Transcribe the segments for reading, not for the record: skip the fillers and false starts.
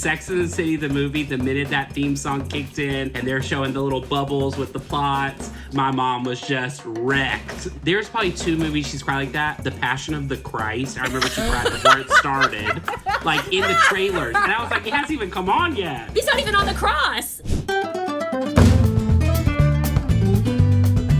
Sex and the City, the movie, the minute that theme song kicked in and they're showing the little bubbles with the plots, my mom was just wrecked. There's probably 2 movies she's cried like that. The Passion of the Christ. I remember she cried before it started, like in the trailers. And I was like, it hasn't even come on yet. He's not even on the cross.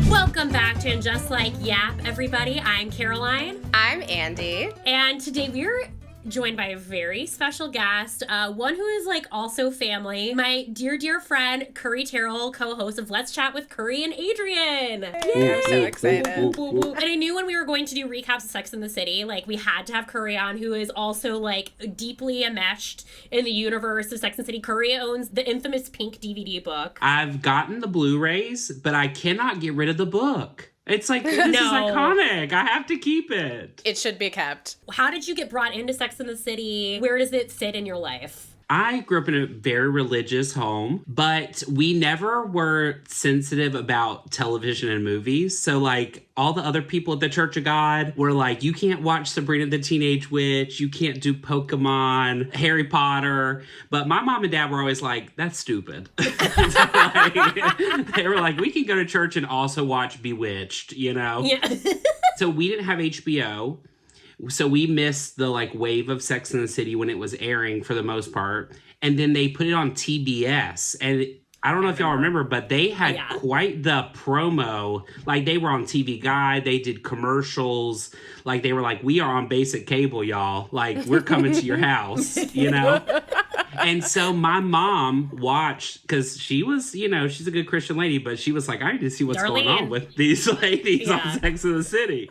Welcome back to And Just Like Yap, everybody. I'm Caroline. I'm Andi. And today we're joined by a very special guest, one who is like also family, my dear friend, Curry Terrell, co-host of Let's Chat with Curry and Adrian. Yay! I'm so excited. And I knew when we were going to do recaps of Sex and the City, like we had to have Curry on, who is also like deeply enmeshed in the universe of Sex and the City. Curry owns the infamous pink DVD book. I've gotten the Blu-rays, but I cannot get rid of the book. It's like, this is iconic. I have to keep it. It should be kept. How did you get brought into Sex and the City? Where does it sit in your life? I grew up in a very religious home, but we never were sensitive about television and movies. So, like, all the other people at the Church of God were like, you can't watch Sabrina the Teenage Witch, you can't do Pokemon, Harry Potter. But my mom and dad were always like, that's stupid. So, like, they were like, we can go to church and also watch Bewitched, you know? Yeah. So we didn't have HBO. So we missed the like wave of Sex and the City when it was airing for the most part. And then they put it on TBS. And I don't know if y'all remember, but they had quite the promo. Like they were on TV Guide. They did commercials. Like they were like, we are on basic cable, y'all. Like we're coming to your house, you know? And so my mom watched, because she was, you know, she's a good Christian lady, but she was like, I need to see what's going on with these ladies on Sex and the City.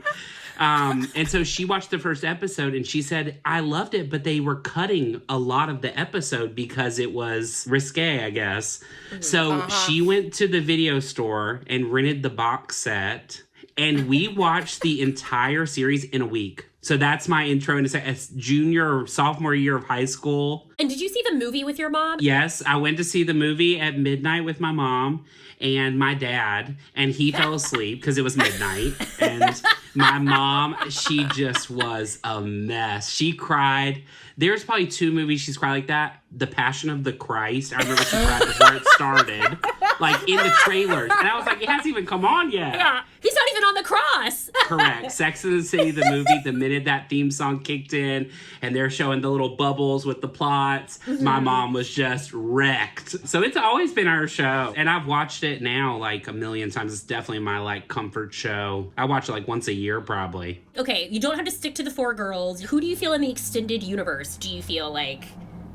And so she watched the first episode and she said, I loved it, but they were cutting a lot of the episode because it was risque, I guess. So she went to the video store and rented the box set and we watched the entire series in a week. So that's my intro into junior or sophomore year of high school. And did you see the movie with your mom? Yes, I went to see the movie at midnight with my mom and my dad, and he fell asleep because it was midnight. And my mom, she just was a mess. She cried. There's probably 2 movies she's cried like that. The Passion of the Christ. I remember she cried before it started, like in the trailers. And I was like, it hasn't even come on yet. Yeah, he's not even on the cross. Correct. Sex and the City, the movie, the minute that theme song kicked in and they're showing the little bubbles with the plots, my mom was just wrecked. So it's always been our show. And I've watched it now like a million times. It's definitely my like comfort show. I watch it like once a year probably. Okay, you don't have to stick to the 4 girls. Who do you feel in the extended universe do you feel like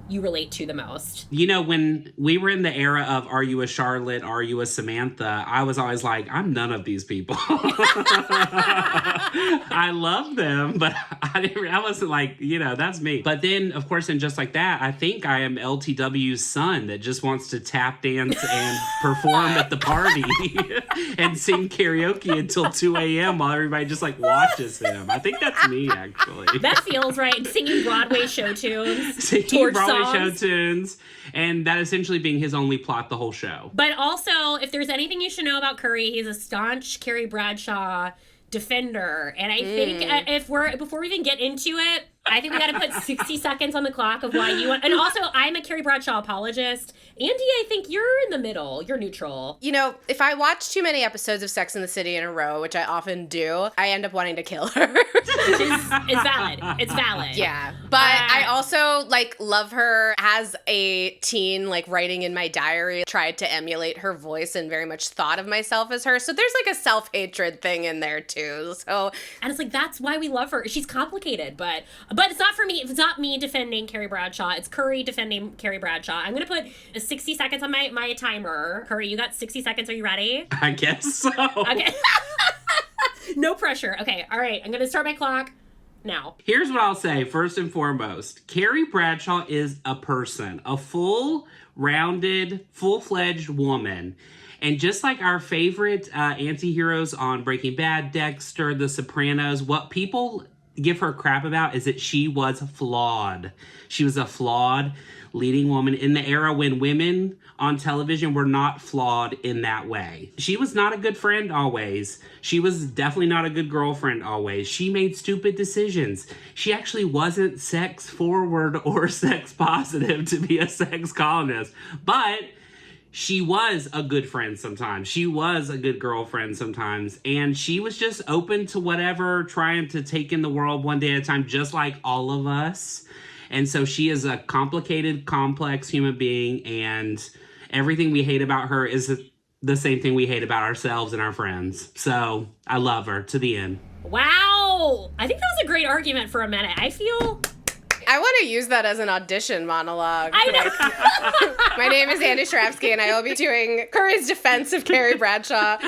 you relate to the most? You know, when we were in the era of Are You a Charlotte? Are You a Samantha? I was always like, I'm none of these people. I love them, but I wasn't like, you know, that's me. But then, of course, in Just Like That, I think I am LTW's son that just wants to tap dance and perform at the party and sing karaoke until 2 a.m. while everybody just like watches him. I think that's me, actually. That feels right. Singing Broadway show tunes. Singing Broadway show tunes, and that essentially being his only plot the whole show. But also, if there's anything you should know about Curry, he's a staunch Carrie Bradshaw defender. And I think before we even get into it, I think we got to put 60 seconds on the clock of why you want. And also, I'm a Carrie Bradshaw apologist. Andi, I think you're in the middle. You're neutral. You know, if I watch too many episodes of Sex and the City in a row, which I often do, I end up wanting to kill her. Which is valid. It's valid. Yeah. But I also, like, love her as a teen, like, writing in my diary, tried to emulate her voice and very much thought of myself as her. So there's, like, a self-hatred thing in there, too. So, and it's like, that's why we love her. She's complicated, but it's not for me. It's not me defending Carrie Bradshaw. It's Curry defending Carrie Bradshaw. I'm going to put 60 seconds on my timer. Curry, you got 60 seconds. Are you ready? I guess so. Okay. No pressure. Okay. All right. I'm going to start my clock now. Here's what I'll say. First and foremost, Carrie Bradshaw is a person, a full-rounded, full-fledged woman. And just like our favorite anti-heroes on Breaking Bad, Dexter, The Sopranos, what people give her crap about is that she was flawed. She was a flawed leading woman in the era when women on television were not flawed in that way. She was not a good friend always. She was definitely not a good girlfriend always. She made stupid decisions. She actually wasn't sex forward or sex positive to be a sex columnist. But she was a good friend sometimes. She was a good girlfriend sometimes. And she was just open to whatever, trying to take in the world one day at a time, just like all of us. And so she is a complicated, complex human being, and everything we hate about her is the same thing we hate about ourselves and our friends. So I love her to the end. Wow. I think that was a great argument for a minute. I want to use that as an audition monologue. I know. My name is Andi Shrafsky, and I will be doing Curry's defense of Carrie Bradshaw.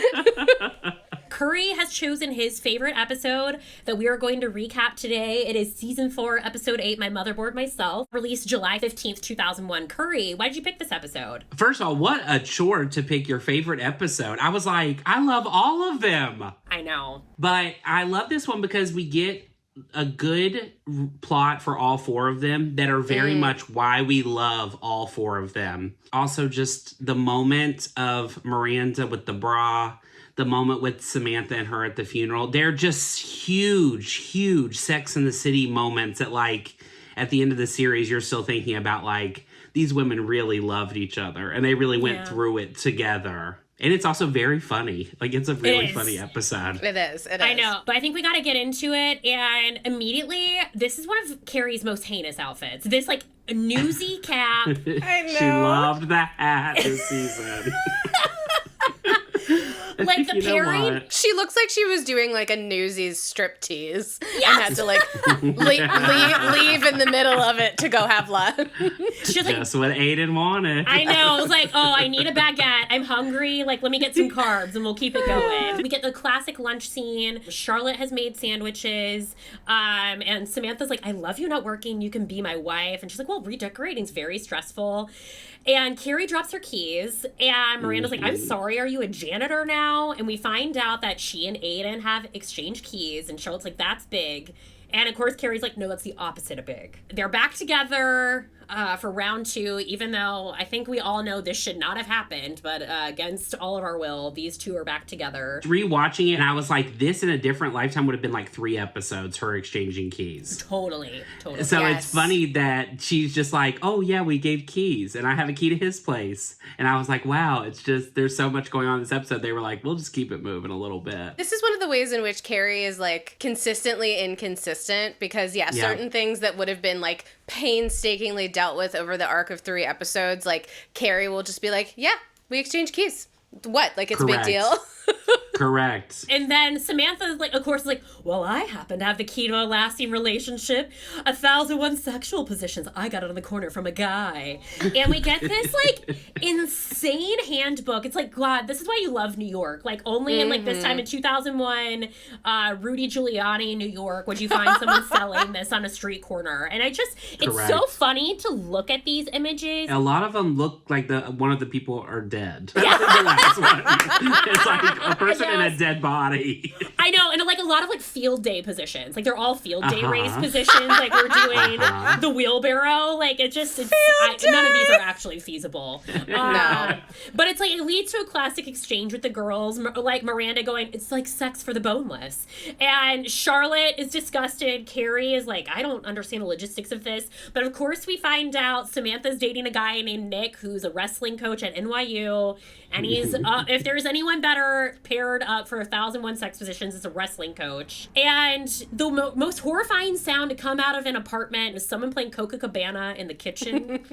Curry has chosen his favorite episode that we are going to recap today. It is season 4, episode 8, My Motherboard Myself, released July 15th, 2001. Curry, why did you pick this episode? First of all, what a chore to pick your favorite episode. I was like, I love all of them. I know. But I love this one because we get a good plot for all 4 of them that are very much why we love all 4 of them. Also, just the moment of Miranda with the bra, the moment with Samantha and her at the funeral. They're just huge, huge Sex and the City moments that, like, at the end of the series, you're still thinking about, like, these women really loved each other and they really went through it together. And it's also very funny. Like, it's a really funny episode. It is. I know. But I think we got to get into it. And immediately, this is one of Carrie's most heinous outfits. This, like, newsy cap. I know. She loved the hat this season. Like the pairing. She looks like she was doing like a Newsies striptease. Yes! And had to like leave in the middle of it to go have lunch. She's like, just what Aidan wanted. I know. I was like, oh, I need a baguette. I'm hungry. Like, let me get some carbs and we'll keep it going. We get the classic lunch scene. Charlotte has made sandwiches. And Samantha's like, I love you not working. You can be my wife. And she's like, well, redecorating's very stressful. And Carrie drops her keys. And Miranda's like, I'm sorry. Are you a janitor now? And we find out that she and Aidan have exchanged keys. And Charlotte's like, that's big. And of course, Carrie's like, no, that's the opposite of big. They're back together for round 2, even though I think we all know this should not have happened. But against all of our will, these two are back together. Rewatching it, and I was like, this in a different lifetime would have been like 3 episodes, her exchanging keys. Totally. So Yes. it's funny that she's just like, oh yeah, we gave keys, and I have a key to his place. And I was like, wow, it's just, there's so much going on in this episode. They were like, we'll just keep it moving a little bit. This is one of the ways in which Carrie is like consistently inconsistent because certain things that would have been like painstakingly dealt with over the arc of 3 episodes, like Carrie will just be like, yeah, we exchanged keys. What? Like it's Correct. a big deal? Correct. And then Samantha, like, of course, is like, well, I happen to have the key to a lasting relationship. 1,001 sexual positions. I got it on the corner from a guy. And we get this, like, insane handbook. It's like, God, this is why you love New York. Like, only in, like, this time in 2001, Rudy Giuliani, New York, would you find someone selling this on a street corner. And it's so funny to look at these images. A lot of them look like one of the people are dead. The last one. It's like a person in a dead body. I know, and like a lot of like field day positions. Like they're all field day race positions. Like we're doing the wheelbarrow. Like none of these are actually feasible. No. But it's like it leads to a classic exchange with the girls. Like Miranda going, it's like sex for the boneless. And Charlotte is disgusted. Carrie is like, I don't understand the logistics of this. But of course we find out Samantha's dating a guy named Nick who's a wrestling coach at NYU. And he's, if there's anyone better paired up for 1,001 sex positions, it's a wrestling coach. And the most horrifying sound to come out of an apartment is someone playing Coca-Cabana in the kitchen.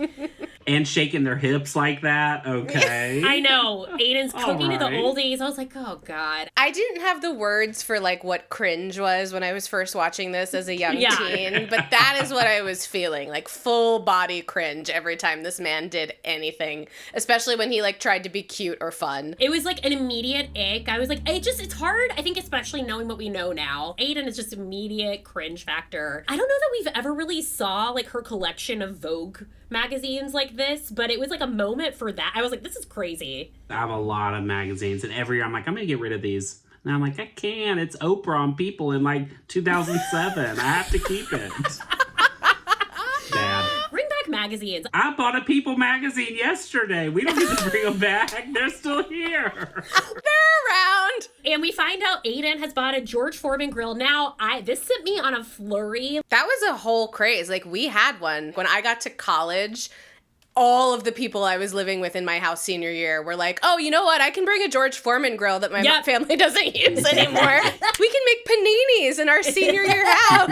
And shaking their hips like that. Okay. I know. Aiden's cooking to the right. oldies. I was like, oh, God. I didn't have the words for like what cringe was when I was first watching this as a young teen, but that is what I was feeling, like full body cringe every time this man did anything, especially when he like tried to be cute or fun. It was like an immediate ick. I was like, it's hard. I think especially knowing what we know now, Aidan is just immediate cringe factor. I don't know that we've ever really saw like her collection of Vogue magazines like this, but it was like a moment for that. I was like, this is crazy. I have a lot of magazines, and every year I'm like, I'm going to get rid of these. And I'm like, I can't. It's Oprah on People in like 2007. I have to keep it. Dad. Bring back magazines. I bought a People magazine yesterday. We don't need to bring them back. They're still here. They're around. And we find out Aidan has bought a George Foreman grill. Now, this sent me on a flurry. That was a whole craze. Like, we had one. When I got to college, all of the people I was living with in my house senior year were like, oh, you know what? I can bring a George Foreman grill that my family doesn't use anymore. We can make paninis in our senior year house.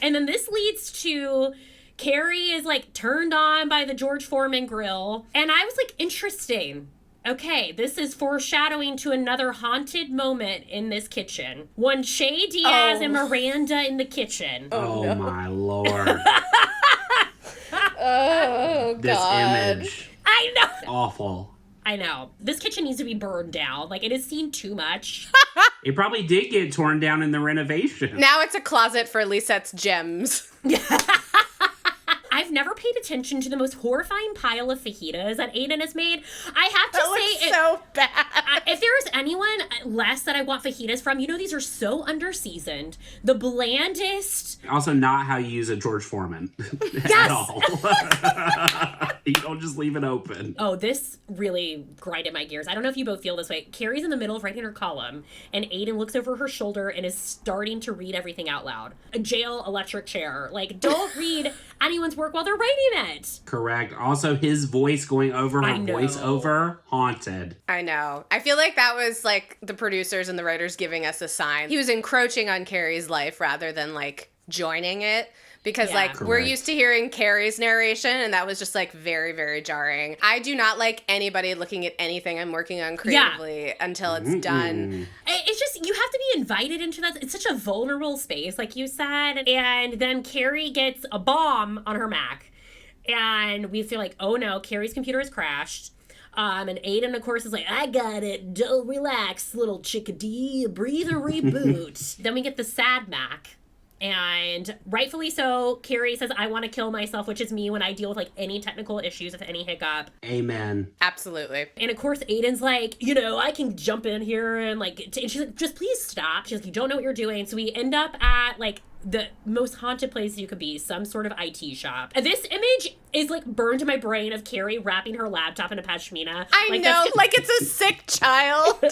And then this leads to Carrie is like turned on by the George Foreman grill. And I was like, interesting. Okay, this is foreshadowing to another haunted moment in this kitchen. One Shay Diaz and Miranda in the kitchen. Oh no. My Lord. Oh, this God. image. I know. Awful. I know. This kitchen needs to be burned down. Like, it has seen too much. It probably did get torn down in the renovation. Now it's a closet for Lisette's gems. I've never paid attention to the most horrifying pile of fajitas that Aidan has made. I have to say, so bad. If there is anyone less that I want fajitas from, these are so underseasoned. The blandest. Also, not how you use a George Foreman at all. You don't just leave it open. Oh, this really grinded my gears. I don't know if you both feel this way. Carrie's in the middle of writing her column, and Aidan looks over her shoulder and is starting to read everything out loud. A jail electric chair. Like, don't read anyone's work while they're writing it. Correct. Also, his voice going over her voiceover, haunted. I know. I feel like that was like the producers and the writers giving us a sign. He was encroaching on Carrie's life rather than like joining it. Because, like, we're used to hearing Carrie's narration, and that was just, like, very, very jarring. I do not like anybody looking at anything I'm working on creatively until it's done. It's just, you have to be invited into that. It's such a vulnerable space, like you said. And then Carrie gets a bomb on her Mac. And we feel like, oh, no, Carrie's computer has crashed. And Aidan, of course, is like, I got it. Don't relax, little chickadee. Breathe or reboot. Then we get the sad Mac. And rightfully so, Carrie says, I want to kill myself, which is me when I deal with, like, any technical issues, with any hiccup. Amen. Absolutely. And, of course, Aidan's like, I can jump in here and, like, and she's like, just please stop. She's like, you don't know what you're doing. So we end up at, like, the most haunted place you could be, some sort of IT shop. And this image is, like, burned to my brain of Carrie wrapping her laptop in a pashmina. I know, like it's a sick child.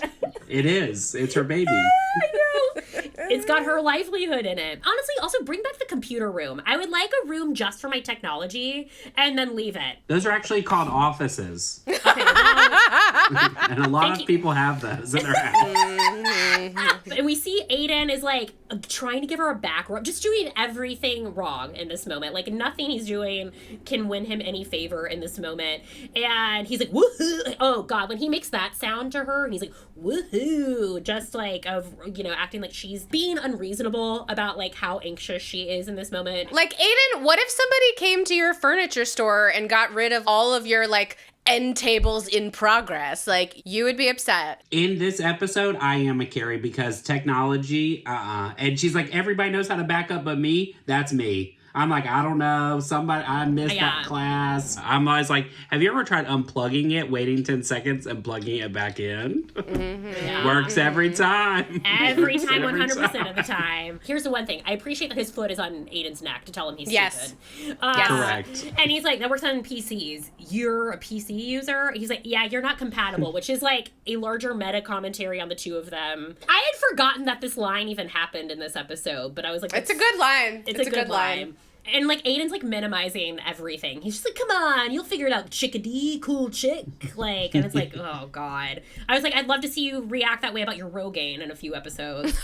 It is. It's her baby. I know. It's got her livelihood in it. Honestly, also bring back the computer room. I would like a room just for my technology and then leave it. Those are actually called offices. Okay, well, and a lot of people have those in their house. And we see Aidan is, like, trying to give her a back rub, just doing everything wrong in this moment. Like, nothing he's doing can win him any favor in this moment. And he's like, woohoo! Oh, God, when he makes that sound to her, and he's like, woohoo! Just, like, acting like she's being unreasonable about, like, how anxious she is in this moment. Like, Aidan, what if somebody came to your furniture store and got rid of all of your, like, end tables in progress? Like, you would be upset. In this episode, I am a Carrie because technology, And she's like, everybody knows how to back up but me. That's me. I'm like, I don't know. I missed that class. I'm always like, have you ever tried unplugging it, waiting 10 seconds, and plugging it back in? Yeah. Works every time. Every time, 100% of the time. Here's the one thing. I appreciate that his foot is on Aidan's neck to tell him he's stupid. Correct. And he's like, that works on PCs. You're a PC user? He's like, yeah, you're not compatible, which is like a larger meta commentary on the two of them. I had forgotten that this line even happened in this episode, but I was like, it's a good line. It's a good line. And, like, Aidan's, like, minimizing everything. He's just like, come on, you'll figure it out, chickadee, cool chick. Like, and it's like, oh, God. I was like, I'd love to see you react that way about your Rogaine in a few episodes.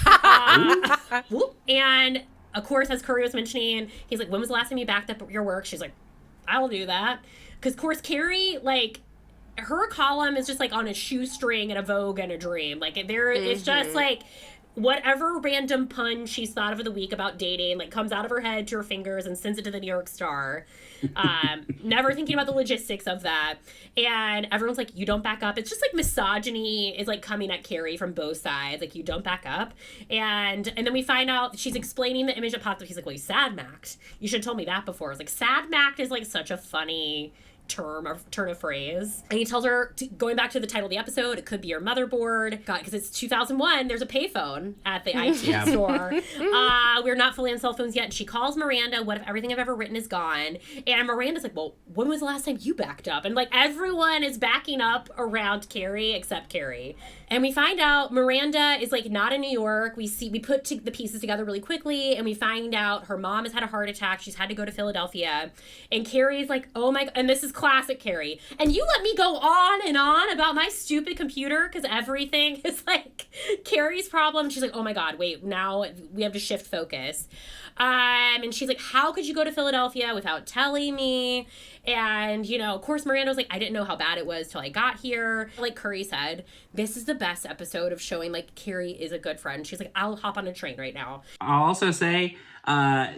And, of course, as Curry was mentioning, he's like, when was the last time you backed up your work? She's like, I'll do that. Because, of course, Carrie, like, her column is just, like, on a shoestring and a Vogue and a Dream. Like, it's just, like, whatever random pun she's thought of the week about dating, like, comes out of her head to her fingers and sends it to the New York Star. Never thinking about the logistics of that. And everyone's like, you don't back up. It's just like misogyny is, like, coming at Carrie from both sides. Like, you don't back up. And then we find out she's explaining the image that popped up. He's like, well, you sad-macked. You should have told me that before. I was like, sad-macked is, like, such a funny turn of phrase. And he tells her, going back to the title of the episode, it could be your motherboard. God, because it's 2001, there's a payphone at the IT store. We're not fully on cell phones yet. And she calls Miranda, what if everything I've ever written is gone? And Miranda's like, well, when was the last time you backed up? And like everyone is backing up around Carrie except Carrie. And we find out Miranda is like not in New York. We put the pieces together really quickly, and we find out her mom has had a heart attack. She's had to go to Philadelphia. And Carrie's like, oh my, and this is classic Carrie. And you let me go on and on about my stupid computer because everything is like Carrie's problem. She's like, oh my God, wait, now we have to shift focus. And she's like, how could you go to Philadelphia without telling me? And, you know, of course, Miranda was like, I didn't know how bad it was till I got here. Like Curry said, this is the best episode of showing, like, Carrie is a good friend. She's like, I'll hop on a train right now. I'll also say,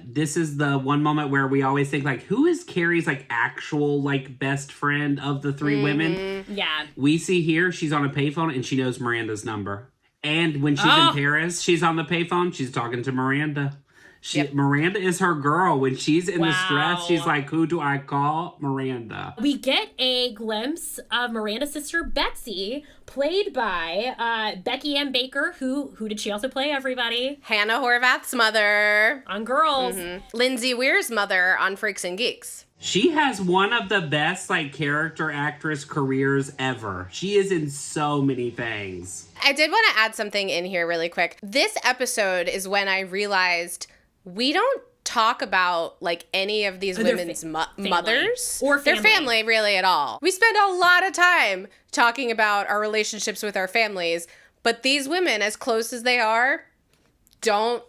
this is the one moment where we always think, like, who is Carrie's, like, actual, like, best friend of the three women? Yeah. We see here, she's on a payphone, and she knows Miranda's number. And when she's in Paris, she's on the payphone, she's talking to Miranda. Miranda is her girl. When she's in the stress, she's like, who do I call? Miranda. We get a glimpse of Miranda's sister, Betsy, played by Becky M. Baker, who did she also play, everybody? Hannah Horvath's mother. On Girls. Lindsay Weir's mother on Freaks and Geeks. She has one of the best, like, character actress careers ever. She is in so many things. I did want to add something in here really quick. This episode is when I realized we don't talk about, like, any of these women's mothers or family. Their family really at all. We spend a lot of time talking about our relationships with our families, but these women, as close as they are, don't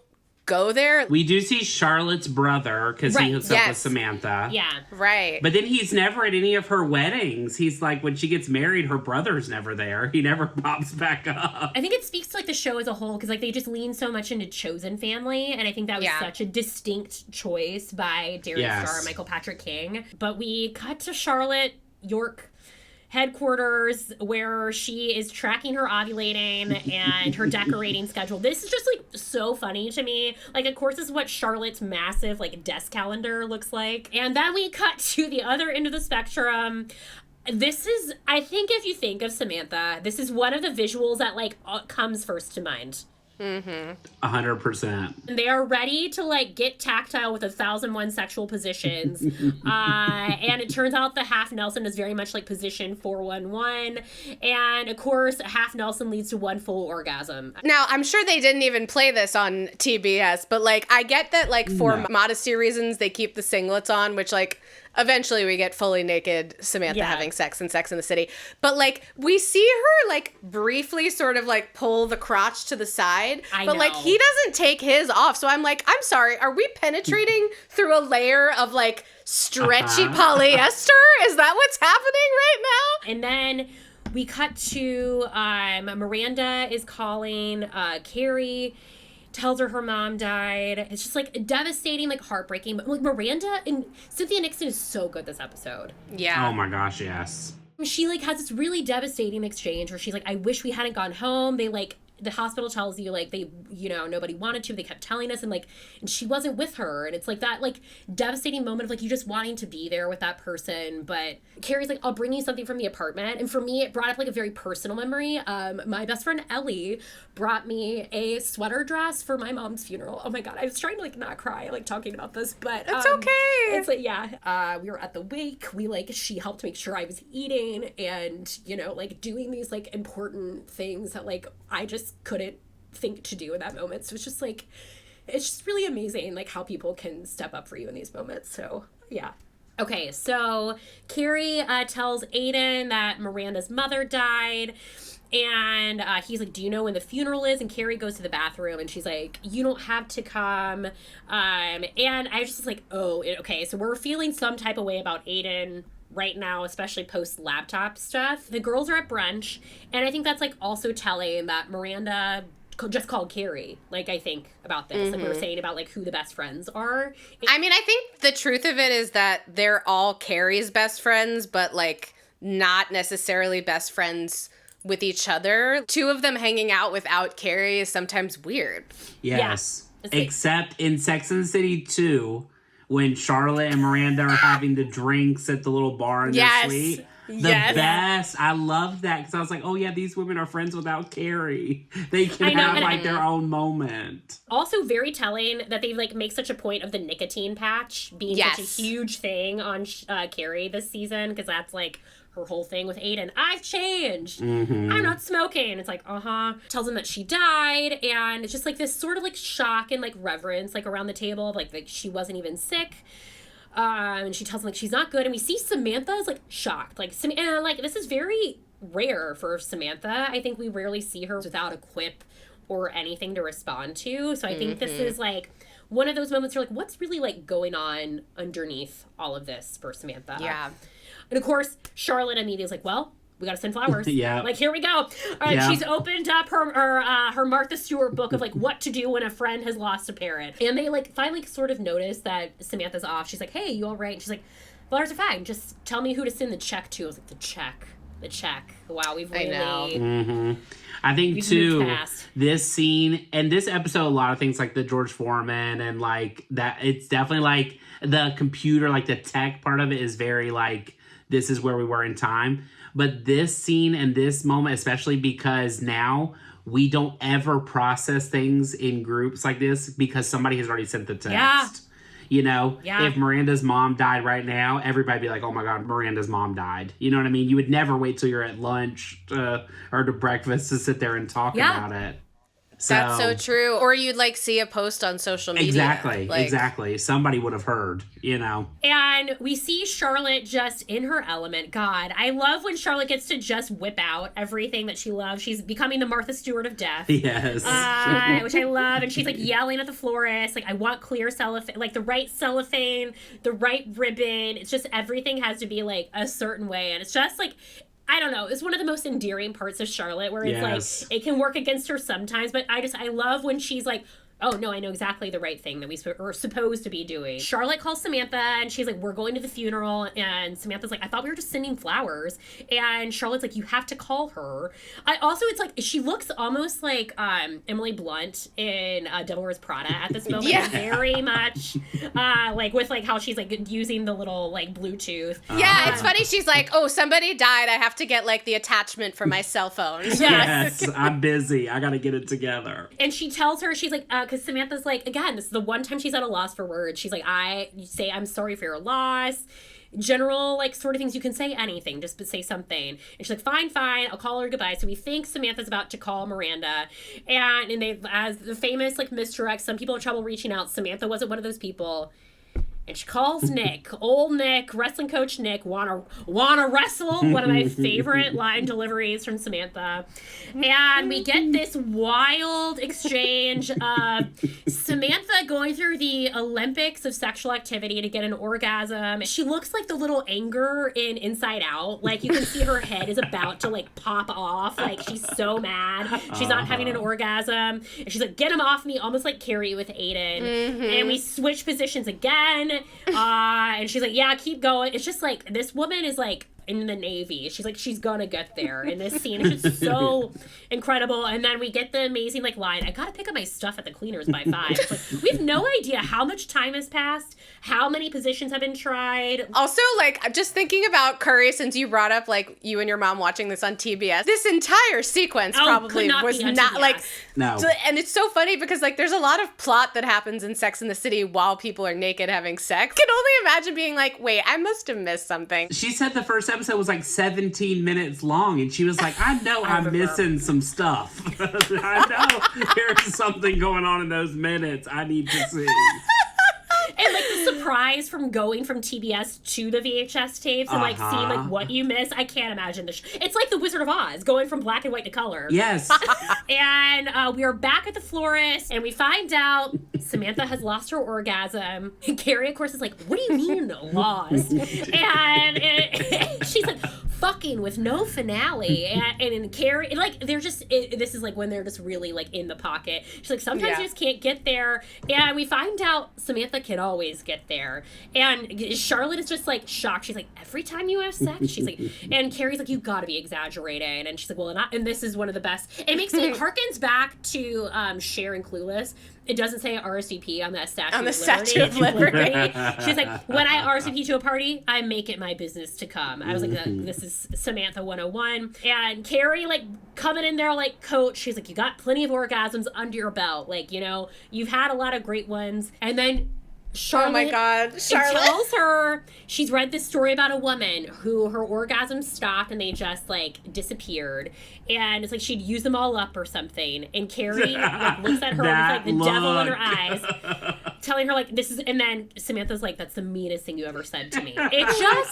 go there. We do see Charlotte's brother because he hooks up with Samantha. Yeah. Right. But then he's never at any of her weddings. He's like, when she gets married, her brother's never there. He never pops back up. I think it speaks to, like, the show as a whole because, like, they just lean so much into chosen family, and I think that was such a distinct choice by Darren Star and Michael Patrick King. But we cut to Charlotte York headquarters where she is tracking her ovulating and her decorating schedule. This is just, like, so funny to me. Like, of course, this is what Charlotte's massive, like, desk calendar looks like. And then we cut to the other end of the spectrum. This is, I think if you think of Samantha, this is one of the visuals that, like, comes first to mind. 100%. They are ready to, like, get tactile with 1,001 sexual positions. And it turns out the half Nelson is very much like position 411. And of course, half Nelson leads to one full orgasm. Now, I'm sure they didn't even play this on TBS, but, like, I get that, like, for modesty reasons, they keep the singlets on, which, like, eventually we get fully naked Samantha having sex in Sex and the City. But, like, we see her, like, briefly sort of, like, pull the crotch to the side. But, like, he doesn't take his off. So I'm like, I'm sorry, are we penetrating through a layer of, like, stretchy polyester? Is that what's happening right now? And then we cut to Miranda is calling Carrie, tells her mom died. It's just, like, devastating, like, heartbreaking. But, like, Miranda and Cynthia Nixon is so good this episode. Yeah. Oh my gosh, yes. She, like, has this really devastating exchange where she's like, I wish we hadn't gone home. They, like, the hospital tells you, like, they, you know, nobody wanted to. They kept telling us, and, like, and she wasn't with her. And it's, like, that, like, devastating moment of, like, you just wanting to be there with that person. But Carrie's like, I'll bring you something from the apartment. And for me, it brought up, like, a very personal memory. My best friend Ellie brought me a sweater dress for my mom's funeral. Oh my God, I was trying to, like, not cry, like, talking about this, but it's okay. It's like, we were at the wake. We, like, she helped make sure I was eating and, you know, like, doing these, like, important things that, like, I just couldn't think to do in that moment. So it's just, like, it's just really amazing, like, how people can step up for you in these moments. So yeah. Okay, so Carrie tells Aidan that Miranda's mother died. And he's like, do you know when the funeral is? And Carrie goes to the bathroom and she's like, you don't have to come. And I was just like, oh, okay. So we're feeling some type of way about Aidan right now, especially post laptop stuff. The girls are at brunch. And I think that's, like, also telling that Miranda just called Carrie, like, I think about this. Like we were saying about, like, who the best friends are. I mean, I think the truth of it is that they're all Carrie's best friends, but, like, not necessarily best friends with each other. Two of them hanging out without Carrie is sometimes weird. Yes. Yeah. Except in Sex and the City 2, when Charlotte and Miranda are having the drinks at the little bar in their suite. The best. I loved that because I was like, oh yeah, these women are friends without Carrie. They can have like their own moment. Also very telling that they like make such a point of the nicotine patch being such a huge thing on Carrie this season, because that's like her whole thing with Aidan. I've changed. I'm not smoking. It's like, tells him that she died, and it's just like this sort of like shock and like reverence like around the table of like she wasn't even sick. And she tells him like she's not good, and we see Samantha is like shocked, like and like this is very rare for Samantha. I think we rarely see her without a quip or anything to respond to. So I think this is like one of those moments where like what's really like going on underneath all of this for Samantha. Yeah. And of course Charlotte immediately is like, well, we gotta send flowers. Yeah. Like, here we go. She's opened up her Martha-Stewart book of, like, what to do when a friend has lost a parent. And they, like, finally sort of notice that Samantha's off. She's like, hey, you all right? And she's like, flowers are fine. Just tell me who to send the check to. I was like, the check. Wow, we've really... I know. I think, too, this scene and this episode, a lot of things like the George Foreman and, like, that, it's definitely, like, the computer, like, the tech part of it is very, like, this is where we were in time. But this scene and this moment, especially because now we don't ever process things in groups like this because somebody has already sent the text. Yeah. You know, if Miranda's mom died right now, everybody'd be like, oh my God, Miranda's mom died. You know what I mean? You would never wait till you're at lunch or to breakfast to sit there and talk about it. So, that's so true. Or you'd like see a post on social media. Exactly. Somebody would have heard, you know. And we see Charlotte just in her element. God, I love when Charlotte gets to just whip out everything that she loves. She's becoming the Martha-Stewart of death. Yes. Which I love. And she's like yelling at the florist, like, I want clear cellophane, like the right cellophane, the right ribbon. It's just everything has to be like a certain way. And it's just like, I don't know. It's one of the most endearing parts of Charlotte where it's like, it can work against her sometimes, but I love when she's like, oh, no, I know exactly the right thing that we are supposed to be doing. Charlotte calls Samantha, and she's like, we're going to the funeral. And Samantha's like, I thought we were just sending flowers. And Charlotte's like, you have to call her. It's like, she looks almost like Emily Blunt in Devil Wears Prada at this moment. Yeah. Very much, like, with, like, how she's, like, using the little, like, Bluetooth. Yeah, it's funny. She's like, oh, somebody died. I have to get, like, the attachment for my cell phone. Yes, I'm busy. I got to get it together. And she tells her, she's like, because Samantha's like, again, this is the one time she's at a loss for words. She's like, I'm sorry for your loss. General, like, sort of things. You can say anything, just say something. And she's like, fine, I'll call her goodbye. So we think Samantha's about to call Miranda. And they, as the famous, like, misdirect, some people have trouble reaching out. Samantha wasn't one of those people. And she calls Nick, old Nick, wrestling coach Nick, wanna wrestle? One of my favorite line deliveries from Samantha. And we get this wild exchange of Samantha going through the Olympics of sexual activity to get an orgasm. She looks like the little anger in Inside Out. Like, you can see her head is about to, like, pop off. Like, she's so mad. She's not having an orgasm. And she's like, get him off me, almost like Carrie with Aidan. And we switch positions again. And she's like, yeah, keep going. It's just like, this woman is like in the Navy. She's like, she's gonna get there in this scene. It's just so incredible. And then we get the amazing like line, I gotta pick up my stuff at the cleaners by 5. It's like, we have no idea how much time has passed, how many positions have been tried. Also, like, just thinking about Curry, since you brought up like you and your mom watching this on TBS, this entire sequence probably was not TBS. like, no. And it's so funny because like there's a lot of plot that happens in Sex and the City while people are naked having sex. I can only imagine being like, wait, I must have missed something. She said the first episode was like 17 minutes long, and she was like, I know I'm missing some stuff. I know there's something going on in those minutes I need to see. And like the surprise from going from TBS to the VHS tapes and like seeing like what you miss, I can't imagine this. It's like the Wizard of Oz going from black and white to color. Yes. And we are back at the florist, and we find out Samantha has lost her orgasm. And Carrie, of course, is like, "What do you mean lost?" And she's like, "Fucking with no finale." And Carrie, like, they're just. This is like when they're just really like in the pocket. She's like, "Sometimes you just can't get there." And we find out Samantha can always get there. And Charlotte is just like shocked. She's like, every time you have sex? She's like, and Carrie's like, you gotta be exaggerating. And she's like, well, and this is one of the best. It makes me harkens back to Cher and Clueless. it doesn't say RSVP on that statue. On the Statue of Liberty. She's like, when I RSVP to a party, I make it my business to come. I was like, this is Samantha 101. And Carrie, like, coming in there like, coach, she's like, you got plenty of orgasms under your belt. Like, you know, you've had a lot of great ones. And then Charlotte, oh my God, Charlotte tells her she's read this story about a woman who her orgasms stopped and they just like disappeared, and it's like she'd use them all up or something. And Carrie like looks at her with like the devil in her eyes, telling her like this is. And then Samantha's like, "That's the meanest thing you ever said to me." It's just.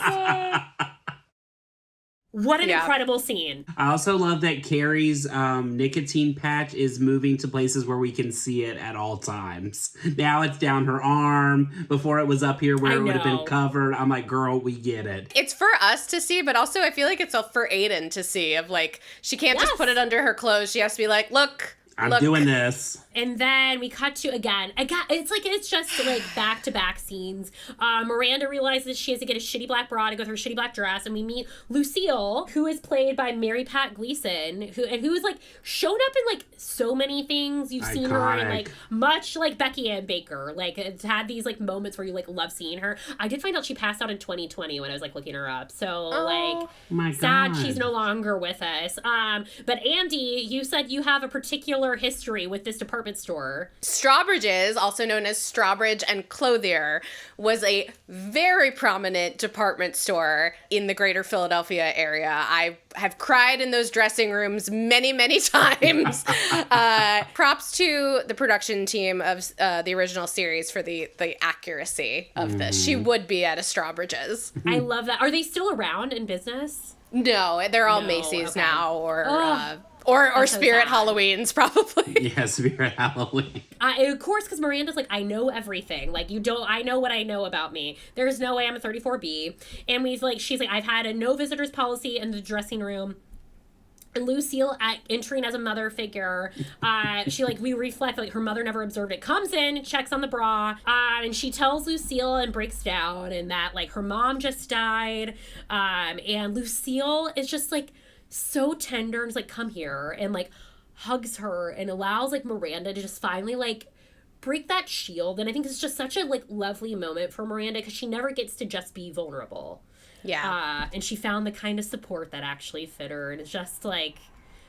What an incredible scene. I also love that Carrie's nicotine patch is moving to places where we can see it at all times. Now it's down her arm. Before it was up here where it would have been covered. I'm like, girl, we get it. It's for us to see, but also I feel like it's for Aidan to see. Of like, she can't just put it under her clothes. She has to be like, look. I'm doing this. And then we cut to again, it's just like back-to-back scenes. Miranda realizes she has to get a shitty black bra to go with her shitty black dress, and we meet Lucille, who is played by Mary Pat Gleason, who is like shown up in like so many things. You've seen her in like much like Becky Ann Baker. Like it's had these like moments where you like love seeing her. I did find out she passed out in 2020 when I was like looking her up. So like sad she's no longer with us. But Andi, you said you have a particular history with this department store. Strawbridge's, also known as Strawbridge and Clothier, was a very prominent department store in the greater Philadelphia area. I have cried in those dressing rooms many, many times. Props to the production team of the original series for the accuracy of this. She would be at a Strawbridge's. I love that. Are they still around in business? No, they're all Macy's now, or Spirit Halloweens, probably. Yeah, Spirit Halloween. Of course, because Miranda's like, I know everything. Like, I know what I know about me. There's no way I'm a 34B. And she's like, I've had a no visitors policy in the dressing room. And Lucille, entering as a mother figure, we reflect, like, her mother never observed it, comes in, checks on the bra, and she tells Lucille and breaks down, and that, like, her mom just died, and Lucille is just, like, so tender and is like, come here, and like hugs her and allows like Miranda to just finally like break that shield. And I think it's just such a like lovely moment for Miranda because she never gets to just be vulnerable. And she found the kind of support that actually fit her, and it's just like,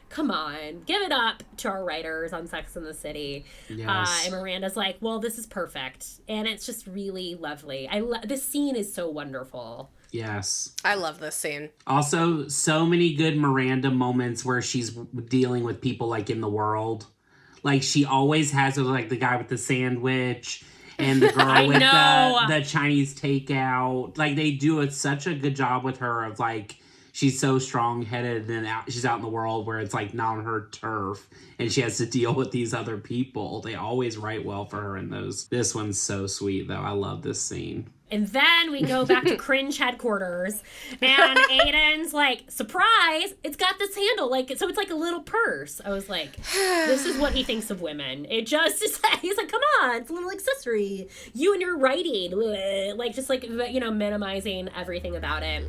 come on, give it up to our writers on Sex and the City. Yes. And Miranda's like, well, this is perfect, and it's just really lovely. This scene is so wonderful. Yes. I love this scene. Also, so many good Miranda moments where she's dealing with people, like, in the world. Like, she always has, like, the guy with the sandwich and the girl with the Chinese takeout. Like, they do such a good job with her of, like, she's so strong-headed, and she's out in the world where it's, like, not on her turf, and she has to deal with these other people. They always write well for her in those. This one's so sweet, though. I love this scene. And then we go back to cringe headquarters, and Aidan's like, surprise, it's got this handle, like, so it's like a little purse. I was like, this is what he thinks of women. It just is like, he's like, come on, it's a little accessory. You and your writing, like, just like, you know, minimizing everything about it.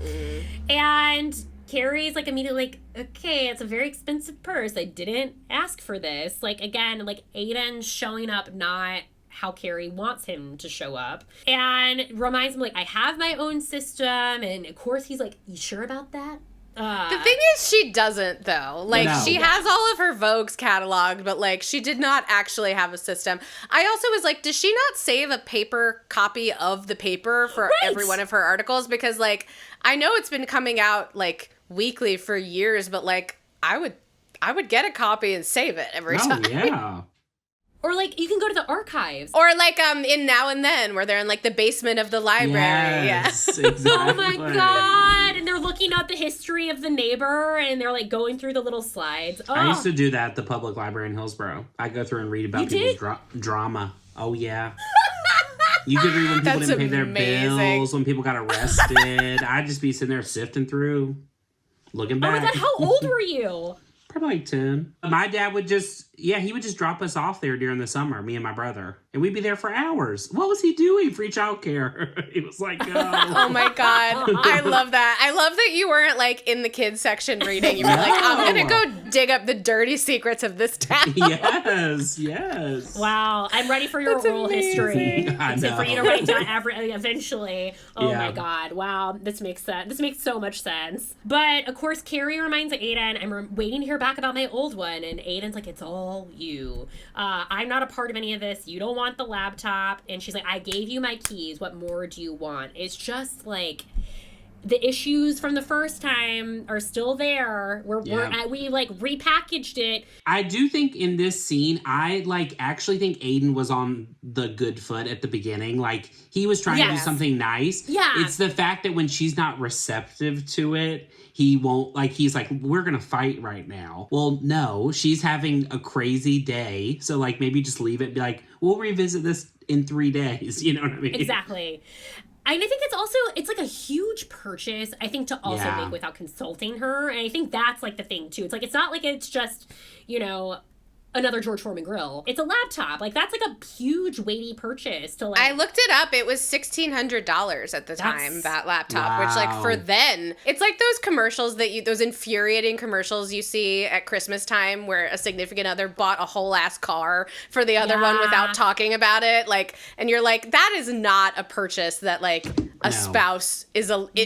And Carrie's like immediately like, okay, it's a very expensive purse. I didn't ask for this. Like, again, like Aidan showing up not how Carrie wants him to show up, and reminds him like, I have my own system. And of course he's like, you sure about that? The thing is, she doesn't, though. Like, she has all of her Vogues cataloged, but, like, she did not actually have a system. I also was like, does she not save a paper copy of the paper for every one of her articles? Because, like, I know it's been coming out, like, weekly for years, but, like, I would get a copy and save it every time. Yeah. Or, like, you can go to the archives. Or, like, in Now and Then, where they're in, like, the basement of the library. Yes, exactly. Oh, my God. And they're looking at the history of the neighbor, and they're, like, going through the little slides. Oh. I used to do that at the public library in Hillsborough. I go through and read about people's drama. Oh, yeah. You could read when people didn't pay their bills, when people got arrested. I'd just be sitting there sifting through, looking back. Oh, my God. How old were you? Probably like 10. My dad would Yeah, he would just drop us off there during the summer, me and my brother. And we'd be there for hours. What was he doing? Free childcare. He was like, oh my God. I love that. I love that you weren't like in the kids section reading. You were like, I'm going to go dig up the dirty secrets of this town. Yes. Wow. I'm ready for your oral history. I know. For you to write down eventually. Oh Yeah. my God. Wow. This makes sense. This makes so much sense. But of course, Carrie reminds Aidan, I'm waiting to hear back about my old one. And Aidan's like, it's all you. I'm not a part of any of this. You don't want the laptop. And she's like, I gave you my keys. What more do you want? It's just like the issues from the first time are still there. We like repackaged it. I do think in this scene, I like actually think Aidan was on the good foot at the beginning. Like he was trying to do something nice. Yeah. It's the fact that when she's not receptive to it, he won't, like, he's like, we're going to fight right now. Well, no, she's having a crazy day. So like maybe just leave it and be like, we'll revisit this in 3 days. You know what I mean? Exactly. And I think it's like a huge purchase, I think, to also make without consulting her. And I think that's like the thing too. It's like, it's not like it's just, another George Foreman grill. It's a laptop. Like that's like a huge weighty purchase to like. I looked it up. It was $1,600 at the time, that laptop, which like for then, it's like those commercials those infuriating commercials you see at Christmas time where a significant other bought a whole ass car for the other one without talking about it. Like, and you're like, that is not a purchase that like a spouse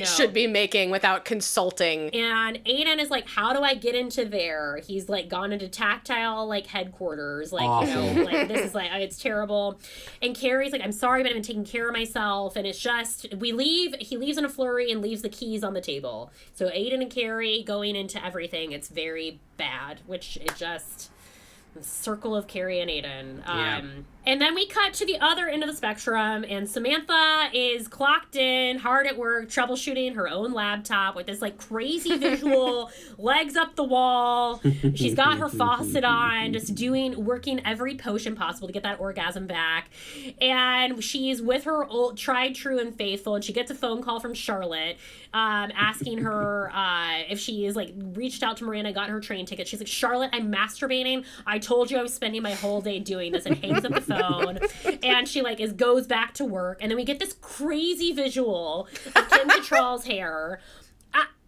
should be making without consulting. And Aidan is like, how do I get into there? He's like gone into tactile like headquarters, like awful. like this is like it's terrible. And Carrie's like, I'm sorry, but I've been taking care of myself. And it's just he leaves in a flurry and leaves the keys on the table. So Aidan and Carrie going into everything, it's very bad, which it just the circle of Carrie and Aidan. And then we cut to the other end of the spectrum, and Samantha is clocked in, hard at work, troubleshooting her own laptop with this like crazy visual, legs up the wall. She's got her faucet on, just working every potion possible to get that orgasm back. And she's with her old tried, true, and faithful, and she gets a phone call from Charlotte, asking her if she is like reached out to Miranda, got her train ticket. She's like, Charlotte, I'm masturbating. I told you I was spending my whole day doing this, and hangs up the phone. And she like goes back to work, and then we get this crazy visual of Kim Cattrall's hair.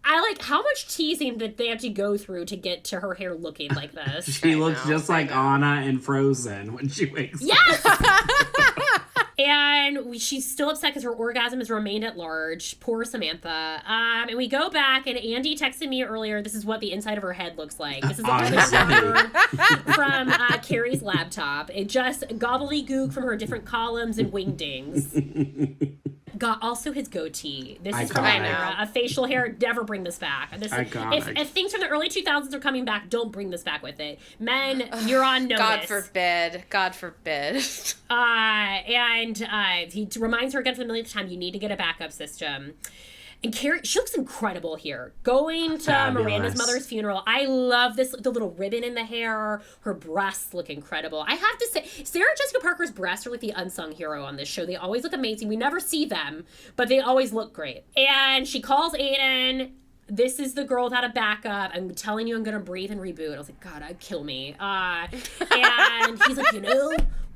I like how much teasing did they have to go through to get to her hair looking like this. She looks just like Anna in Frozen when she wakes up. Yes. And she's still upset because her orgasm has remained at large. Poor Samantha. And we go back, and Andi texted me earlier, this is what the inside of her head looks like. This is a picture from Carrie's laptop. It just gobbledygook from her different columns and wingdings. Got also his goatee. This is from era. A facial hair. Never bring this back. If things from the early 2000s are coming back, don't bring this back with it. Men, you're on notice. God forbid. And he reminds her again for the millionth time, you need to get a backup system. And Carrie, she looks incredible here. Going to Miranda's mother's funeral. I love the little ribbon in the hair. Her breasts look incredible. I have to say, Sarah Jessica Parker's breasts are like the unsung hero on this show. They always look amazing. We never see them, but they always look great. And she calls Aidan. This is the girl without a backup. I'm telling you I'm going to breathe and reboot. I was like, God, I'd kill me. And he's like,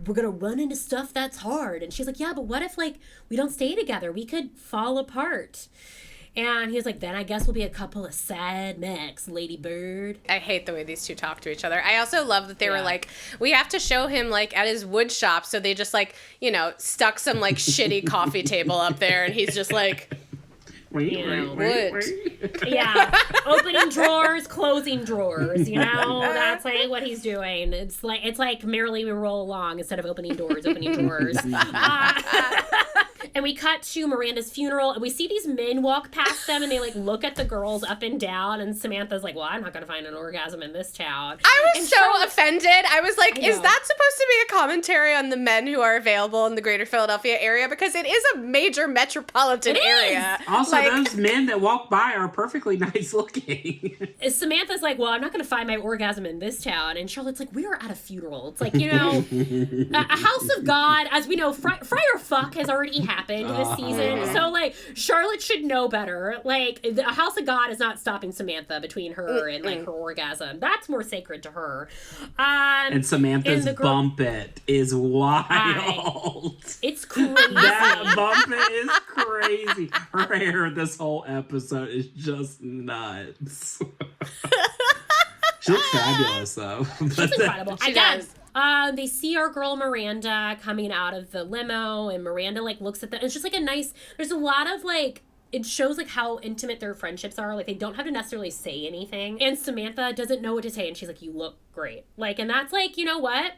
we're going to run into stuff that's hard. And she's like, yeah, but what if, like, we don't stay together? We could fall apart. And he's like, then I guess we'll be a couple of sad necks, Lady Bird. I hate the way these two talk to each other. I also love that they were like, we have to show him, like, at his wood shop. So they just, like, stuck some, like, shitty coffee table up there. And he's just like... Wait. Yeah. Opening drawers, closing drawers, That's like what he's doing. It's like merrily we roll along instead of opening doors, opening drawers. And we cut to Miranda's funeral, and we see these men walk past them, and they like look at the girls up and down, and Samantha's like, well, I'm not going to find an orgasm in this town. I was offended. I was like, is that supposed to be a commentary on the men who are available in the greater Philadelphia area? Because it is a major metropolitan area. Also, those men that walk by are perfectly nice looking. Samantha's like, well, I'm not going to find my orgasm in this town. And Charlotte's like, we are at a funeral. It's like, a house of God, as we know, Friar Fuck has already happened. happened this season. So, like, Charlotte should know better. Like, the House of God is not stopping Samantha between her and, like, her orgasm. That's more sacred to her. And Samantha's bump it is wild. It's crazy. That bump it is crazy. Her hair this whole episode is just nuts. She looks fabulous, though. She's incredible. She does. They see our girl Miranda coming out of the limo, and Miranda, like, looks at them. It's just, like, there's a lot of, like, it shows, like, how intimate their friendships are. Like, they don't have to necessarily say anything. And Samantha doesn't know what to say, and she's like, you look great. Like, and that's, like, you know what?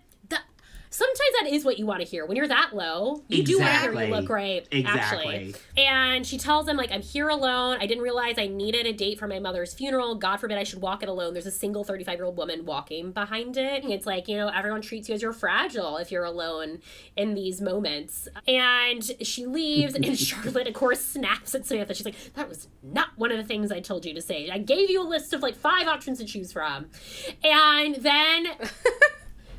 Sometimes that is what you want to hear. When you're that low, you do want to hear you look great, actually. And she tells him, like, I'm here alone. I didn't realize I needed a date for my mother's funeral. God forbid I should walk it alone. There's a single 35-year-old woman walking behind it. It's like, you know, everyone treats you as you're fragile if you're alone in these moments. And she leaves, and Charlotte, of course, snaps at Samantha. She's like, that was not one of the things I told you to say. I gave you a list of, like, 5 options to choose from. And then...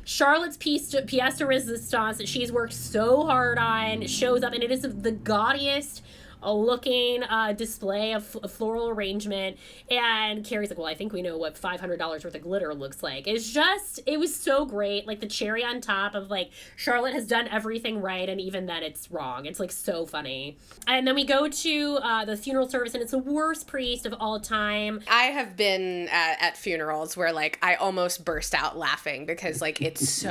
Charlotte's pièce de resistance that she's worked so hard on shows up, and it is the gaudiest looking display of floral arrangement. And Carrie's like, well, I think we know what $500 worth of glitter looks like. It was so great. Like, the cherry on top of, like, Charlotte has done everything right, and even then it's wrong. It's, like, so funny. And then we go to the funeral service, and it's the worst priest of all time. I have been at funerals where, like, I almost burst out laughing because, like, it's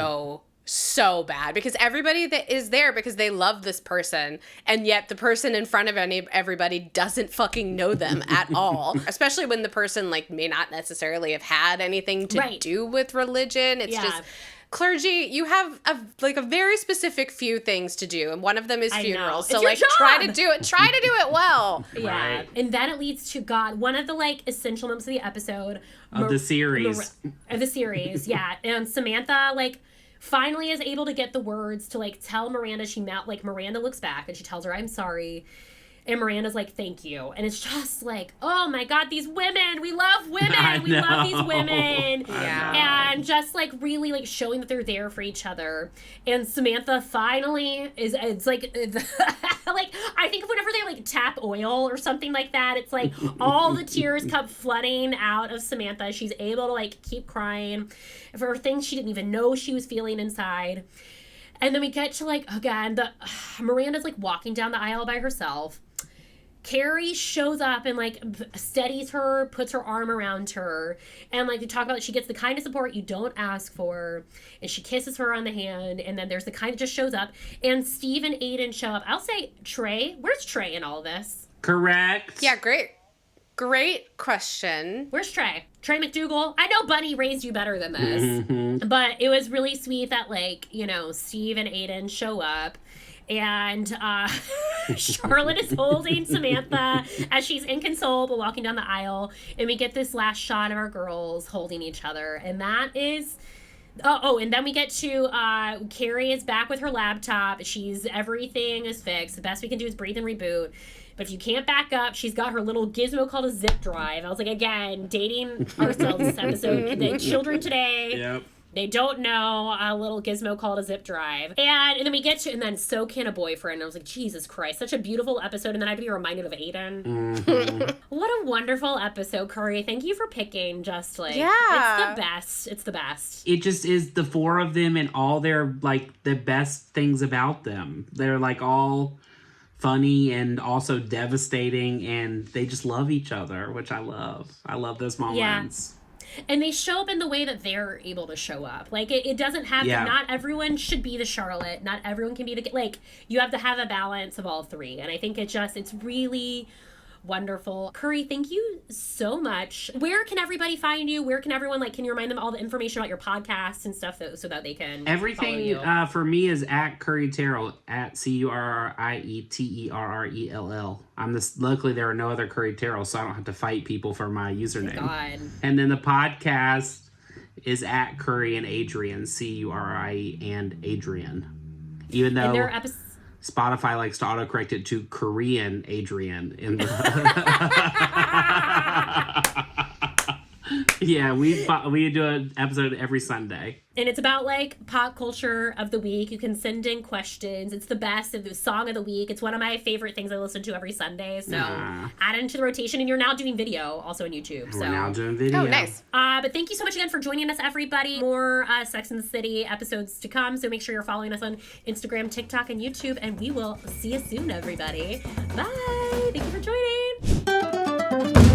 so bad, because everybody that is there because they love this person, and yet the person in front of everybody doesn't fucking know them at all, especially when the person, like, may not necessarily have had anything to do with religion. It's just clergy, you have a very specific few things to do, and one of them is funerals. So, like, try to do it well. Yeah. Right. And then it leads to one of the, like, essential moments of the episode of the series. Yeah. And Samantha, like, finally is able to get the words to, like, tell Miranda Miranda looks back and she tells her, I'm sorry. And Miranda's like, thank you. And it's just like, oh my God, these women. We love women. We love these women. And just, like, really, like, showing that they're there for each other. And Samantha finally it's like, like, I think whenever they, like, tap oil or something like that, it's like all the tears come flooding out of Samantha. She's able to, like, keep crying for things she didn't even know she was feeling inside. And then we get to, like, again, Miranda's, like, walking down the aisle by herself. Carrie shows up and, like, steadies her, puts her arm around her, and, like, they talk about she gets the kind of support you don't ask for, and she kisses her on the hand, and then there's the kind that just shows up, and Steve and Aidan show up. I'll say Trey. Where's Trey in all this? Correct. Yeah, great question. Where's Trey? Trey McDougal? I know Bunny raised you better than this, but it was really sweet that, like, you know, Steve and Aidan show up. And Charlotte is holding Samantha as she's inconsolable walking down the aisle. And we get this last shot of our girls holding each other. And that is... and then we get to Carrie is back with her laptop. Everything is fixed. The best we can do is breathe and reboot. But if you can't back up, she's got her little gizmo called a zip drive. I was like, again, dating ourselves this episode. The children today... Yep. They don't know a little gizmo called a zip drive. And then we get to, and then so can a boyfriend. And I was like, Jesus Christ, such a beautiful episode. And then I have to be reminded of Aidan. What a wonderful episode, Curry. Thank you for picking just, like, it's the best. It's the best. It just is the 4 of them and all their, like, the best things about them. They're, like, all funny and also devastating, and they just love each other, which I love. I love those moments. Yeah. And they show up in the way that they're able to show up. Like, it doesn't have to, not everyone should be the Charlotte. Not everyone can be the, like, you have to have a balance of all 3. And I think it's really wonderful. Curry, thank you so much. Where can everybody find you? Where can everyone, like, can you remind them all the information about your podcasts and stuff so that they can everything follow you? For me is at Curry Terrell, at CurrieTerrell. Luckily there are no other Curry Terrell, so I don't have to fight people for my username. God. And then the podcast is at Curry and Adrian, Currie and Adrian. Even though Spotify likes to autocorrect it to Korean Adrian in the Yeah, we do an episode every Sunday. And it's about like pop culture of the week. You can send in questions. It's the best of the song of the week. It's one of my favorite things I listen to every Sunday. So add it into the rotation. And you're now doing video also on YouTube. We're now doing video. Oh, nice. But thank you so much again for joining us, everybody. More Sex and the City episodes to come. So make sure you're following us on Instagram, TikTok, and YouTube. And we will see you soon, everybody. Bye. Thank you for joining.